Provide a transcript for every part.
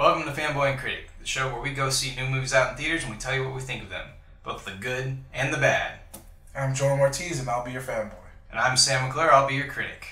Welcome to Fanboy and Critic, the show where we go see new movies out in theaters and we tell you what we think of them, both the good and the bad. I'm Joel Ortiz and I'll be your fanboy. And I'm Sam McClure, I'll be your critic.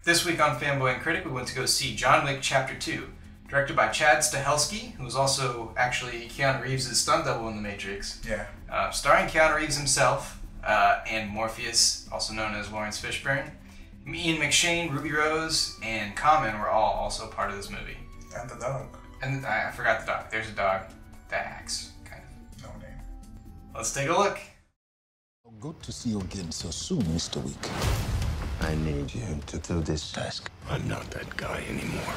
This week on Fanboy and Critic, we went to go see John Wick Chapter 2, directed by Chad Stahelski, who was also actually Keanu Reeves' stunt double in The Matrix. Yeah. Starring Keanu Reeves himself, and Morpheus, also known as Lawrence Fishburne. Ian McShane, Ruby Rose, and Common were all also part of this movie. And the dog. And I forgot the dog. There's a dog that acts, kind of. No name. Let's take a look. Good to see you again so soon, Mr. Wick. I need you to do this task. I'm not that guy anymore.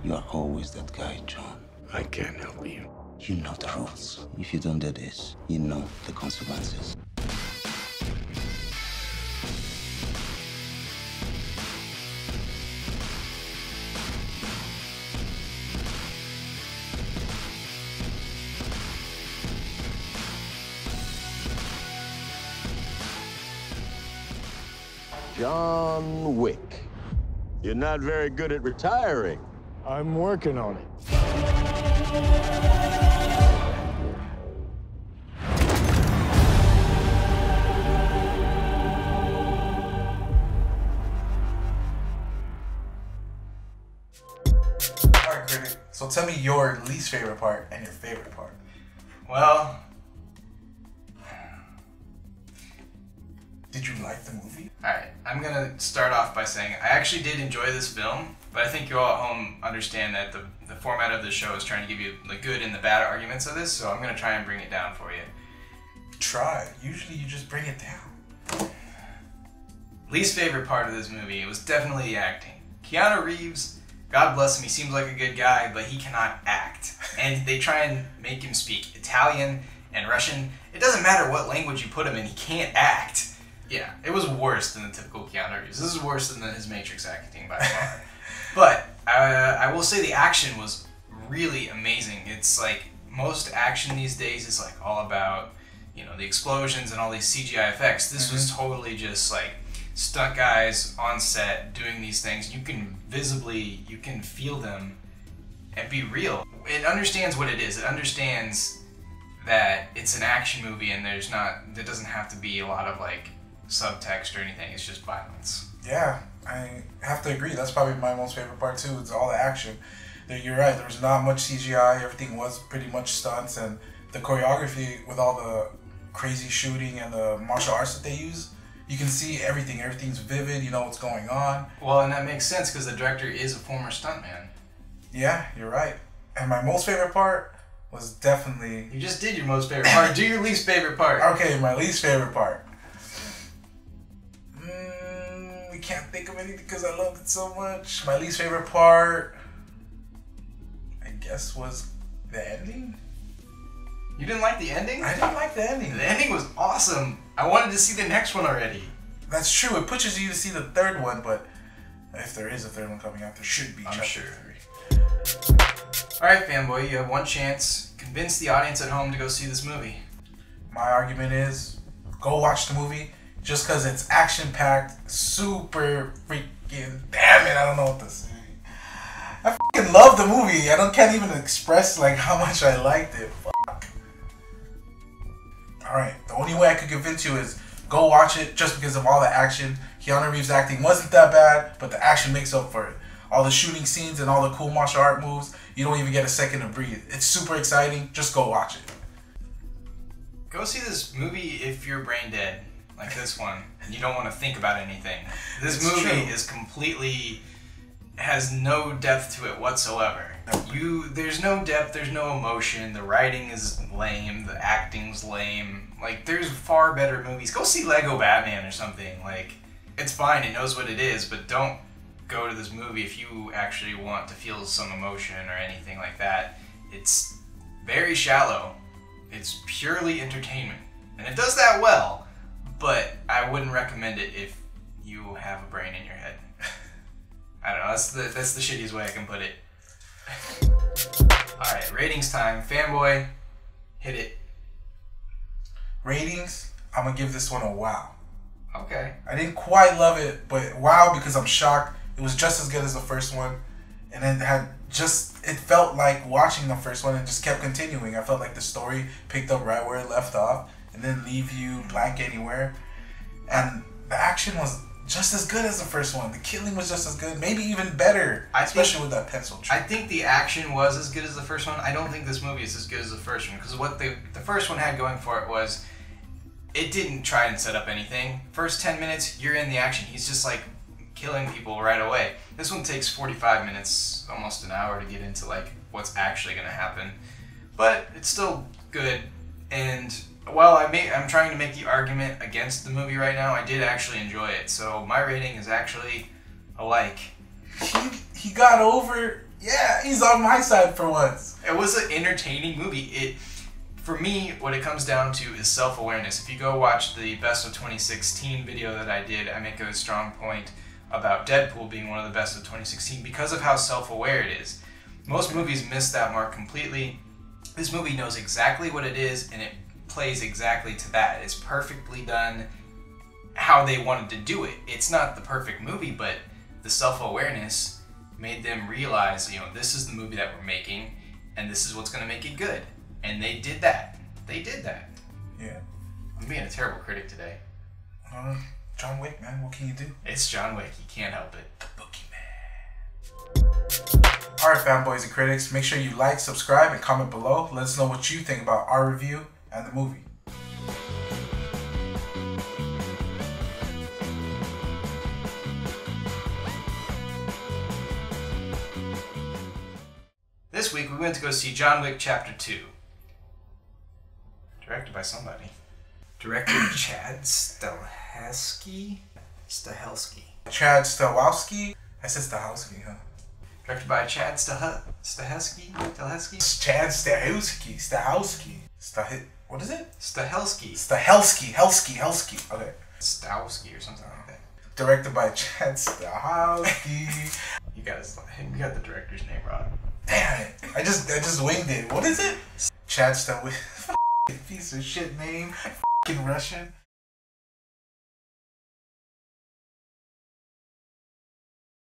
You are always that guy, John. I can't help you. You know the rules. If you don't do this, you know the consequences. John Wick. You're not very good at retiring. I'm working on it. Alright, critic. So tell me your least favorite part and your favorite part. Well, did you like the movie? alright, I'm gonna start off by saying I actually did enjoy this film, but I think you all at home understand that the format of the show is trying to give you the good and the bad arguments of this, so I'm gonna try and bring it down for you. Try. Usually you just bring it down. Least favorite part of this movie, it was definitely the acting. Keanu Reeves, God bless him, he seems like a good guy, but he cannot act. And they try and make him speak Italian and Russian. It doesn't matter what language you put him in, he can't act. Yeah, it was worse than the typical Keanu Reeves. This is worse than his Matrix acting by far. But I will say the action was really amazing. It's like most action these days is like all about, you know, the explosions and all these CGI effects. This was totally just like stunt guys on set doing these things. You can feel them and be real. It understands what it is. It understands that it's an action movie and there doesn't have to be a lot of like subtext or anything. It's just violence. Yeah, I have to agree. That's probably my most favorite part too. It's all the action. You're right. There was not much CGI. Everything was pretty much stunts, and the choreography with all the crazy shooting and the martial arts that they use. You can see everything. Everything's vivid. You know what's going on. Well, and that makes sense because the director is a former stuntman. Yeah, you're right. And my most favorite part was definitely... You just did your most favorite part. Do your least favorite part. Okay, my least favorite part. We can't think of anything because I loved it so much. My least favorite part, I guess, was the ending. You didn't like the ending? I didn't like the ending. The ending was awesome. I wanted to see the next one already. That's true. It pushes you to see the third one, but if there is a third one coming out, there should be. I'm Chapter sure. 3. Alright, fanboy, you have one chance. Convince the audience at home to go see this movie. My argument is, go watch the movie just because it's action-packed, super freaking... Damn it, I don't know what to say. I freaking love the movie. Can't even express like how much I liked it. Fuck. Alright, the only way I could convince you is go watch it just because of all the action. Keanu Reeves' acting wasn't that bad, but the action makes up for it. All the shooting scenes and all the cool martial art moves, you don't even get a second to breathe. It's super exciting. Just go watch it. Go see this movie if you're brain dead, like this one, and you don't want to think about anything. This movie is completely... has no depth to it whatsoever. There's no depth, there's no emotion, the writing is lame, the acting's lame. Like, there's far better movies. Go see Lego Batman or something. Like, it's fine, it knows what it is, but don't go to this movie if you actually want to feel some emotion or anything like that. It's very shallow. It's purely entertainment. And it does that well, but I wouldn't recommend it if you have a brain in your head. I don't know, that's the shittiest way I can put it. Alright, ratings time. Fanboy, hit it. Ratings, I'm gonna give this one a wow. Okay. I didn't quite love it, but wow, because I'm shocked. It was just as good as the first one. And then it felt like watching the first one and just kept continuing. I felt like the story picked up right where it left off and didn't leave you blank anywhere. And the action was just as good as the first one. The killing was just as good, maybe even better, especially with that pencil trick. I think the action was as good as the first one. I don't think this movie is as good as the first one, because what the first one had going for it was it didn't try and set up anything. First 10 minutes, you're in the action. He's just like killing people right away. This one takes 45 minutes, almost an hour to get into like what's actually going to happen. But it's still good. And while I'm trying to make the argument against the movie right now, I did actually enjoy it. So my rating is actually a like. He got over. Yeah, he's on my side for once. It was an entertaining movie. For me, what it comes down to is self-awareness. If you go watch the Best of 2016 video that I did, I make a strong point about Deadpool being one of the best of 2016 because of how self-aware it is. Most movies miss that mark completely. This movie knows exactly what it is, and it plays exactly to that. It's perfectly done how they wanted to do it. It's not the perfect movie, but the self-awareness made them realize, this is the movie that we're making, and this is what's going to make it good. And they did that. They did that. Yeah. I'm being a terrible critic today. John Wick, man. What can you do? It's John Wick. You can't help it. The Boogeyman. Alright, fanboys and critics. Make sure you like, subscribe, and comment below. Let us know what you think about our review and the movie. This week we went to go see John Wick Chapter 2. Directed by somebody. Director Chad Stahelski? Chad Stahelski? I said Stahelski, huh? Directed by Chad Stahelski? Chad Stahelski. What is it? Stahelski. Helsky. Okay. Stowski or something like that. Directed by Chad Stahelski. You got the director's name wrong. Damn it! I just winged it. What is it? Chad Stahelski. Piece of shit name. Fucking Russian.